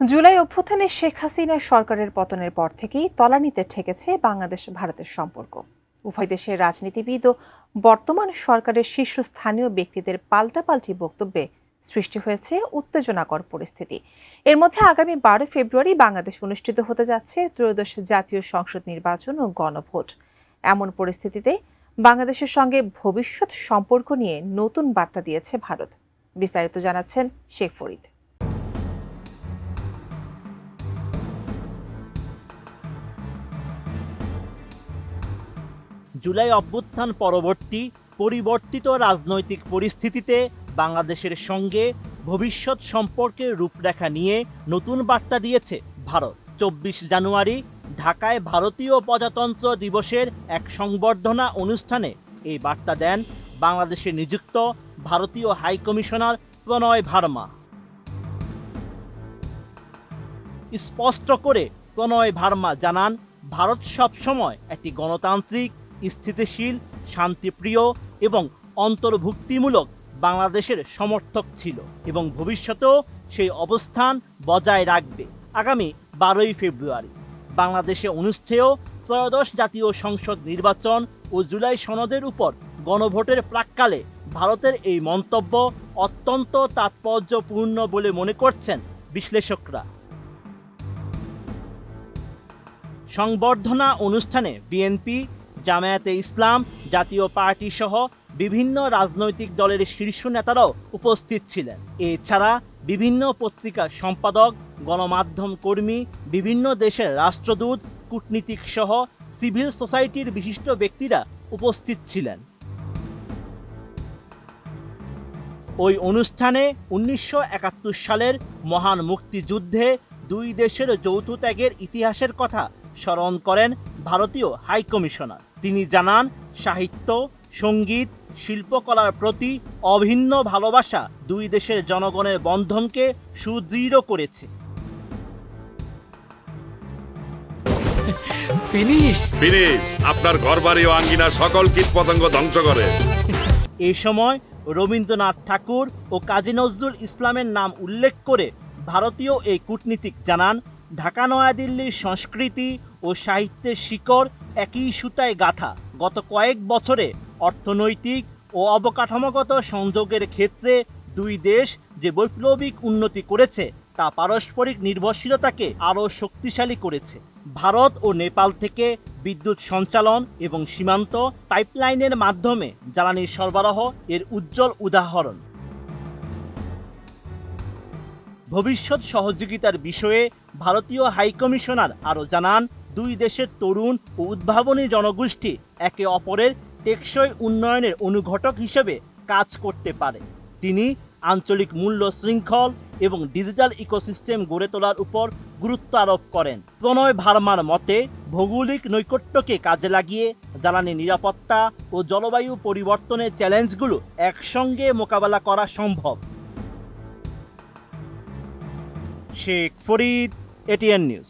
জুলাই অভ্যুত্থানে শেখ হাসিনা সরকারের পতনের পর থেকেই তলানিতে ঠেকেছে বাংলাদেশ ভারতের সম্পর্ক। উভয় দেশের রাজনীতিবিদ ও বর্তমান সরকারের শীর্ষস্থানীয় ব্যক্তিদের পাল্টাপাল্টি বক্তব্যে সৃষ্টি হয়েছে উত্তেজনাকর পরিস্থিতি। এর মধ্যে আগামী 12 ফেব্রুয়ারি বাংলাদেশ অনুষ্ঠিত হতে যাচ্ছে ত্রয়োদশ জাতীয় সংসদ নির্বাচন ও গণভোট। এমন পরিস্থিতিতে বাংলাদেশের সঙ্গে ভবিষ্যৎ সম্পর্ক নিয়ে নতুন বার্তা দিয়েছে ভারত। বিস্তারিত জানাচ্ছেন শেখ ফরিদ। জুলাই অভ্যুত্থান পরবর্তী পরিবর্তিত রাজনৈতিক পরিস্থিতিতে বাংলাদেশের সঙ্গে ভবিষ্যৎ সম্পর্কের রূপরেখা নিয়ে নতুন বার্তা দিয়েছে ভারত। 24 জানুয়ারি ঢাকায় ভারতীয় প্রজাতন্ত্র দিবসের এক সংবর্ধনা অনুষ্ঠানে এই বার্তা দেন বাংলাদেশে নিযুক্ত ভারতীয় হাইকমিশনার প্রণয় ভার্মা। স্পষ্ট করে প্রণয় ভার্মা জানান, ভারত সবসময় একটি গণতান্ত্রিক, স্থিতিশীল, শান্তিপ্রিয় এবং অন্তর্ভুক্তিমূলক বাংলাদেশের সমর্থক ছিল এবং ভবিষ্যতেও সেই অবস্থান বজায় রাখবে। আগামী 12 ফেব্রুয়ারি বাংলাদেশে অনুষ্ঠেয় ত্রয়োদশ জাতীয় সংসদ নির্বাচন ও জুলাই সনদের উপর গণভোটের প্রাক্কালে ভারতের এই মন্তব্য অত্যন্ত তাৎপর্যপূর্ণ বলে মনে করছেন বিশ্লেষকরা। সংবর্ধনা অনুষ্ঠানে বিএনপি, জামায়াতে ইসলাম, জাতীয় পার্টি সহ বিভিন্ন রাজনৈতিক দলের শীর্ষ নেতারাও উপস্থিত ছিলেন। এছাড়া বিভিন্ন পত্রিকার সম্পাদক, গণমাধ্যম কর্মী, বিভিন্ন দেশের রাষ্ট্রদূত, কূটনীতিক সহ সিভিল সোসাইটির বিশিষ্ট ব্যক্তিরা উপস্থিত ছিলেন। ওই অনুষ্ঠানে 1971 সালের মহান মুক্তিযুদ্ধে দুই দেশের যৌথ ত্যাগের ইতিহাসের কথা স্মরণ করেন ভারতীয় হাইকমিশনার। তিনি জানান, সাহিত্য, সঙ্গীত, শিল্পকলার প্রতি অভিন্ন ভালোবাসা দুই দেশের জনগণের বন্ধনকে সুদৃঢ় করেছে। আপনার ঘরবাড়ি ও আঙ্গিনার সকল কীটপতঙ্গ ধ্বংস করে। এই সময় রবীন্দ্রনাথ ঠাকুর ও কাজী নজরুল ইসলামের নাম উল্লেখ করে ভারতীয় এই কূটনীতিক জানান, ঢাকা নয়াদিল্লির সংস্কৃতি ও সাহিত্যের শিকড় একই সুতায় গাঁথা। গত কয়েক বছরে অর্থনৈতিক ও অবকাঠামোগত সংযোগের ক্ষেত্রে দুই দেশ যে বৈপ্লবিক উন্নতি করেছে তা পারস্পরিক নির্ভরশীলতাকে আরও শক্তিশালী করেছে। ভারত ও নেপাল থেকে বিদ্যুৎ সঞ্চালন এবং সীমান্ত পাইপলাইনের মাধ্যমে জ্বালানি সরবরাহ এর উজ্জ্বল উদাহরণ। ভবিষ্যৎ সহযোগিতার বিষয়ে ভারতীয় হাইকমিশনার আরও জানান, দুই দেশের তরুণ ও উদ্ভাবনী জনগোষ্ঠী একে অপরের টেকসই উন্নয়নের অনুঘটক হিসেবে কাজ করতে পারে। তিনি আঞ্চলিক মূল্য শৃঙ্খল এবং ডিজিটাল ইকোসিস্টেম গড়ে তোলার উপর গুরুত্ব আরোপ করেন। প্রণয় ভার্মার মতে, ভৌগোলিক নৈকট্যকে কাজে লাগিয়ে জ্বালানি নিরাপত্তা ও জলবায়ু পরিবর্তনের চ্যালেঞ্জগুলো একসঙ্গে মোকাবেলা করা সম্ভব। Sheikh Farid, ATN news.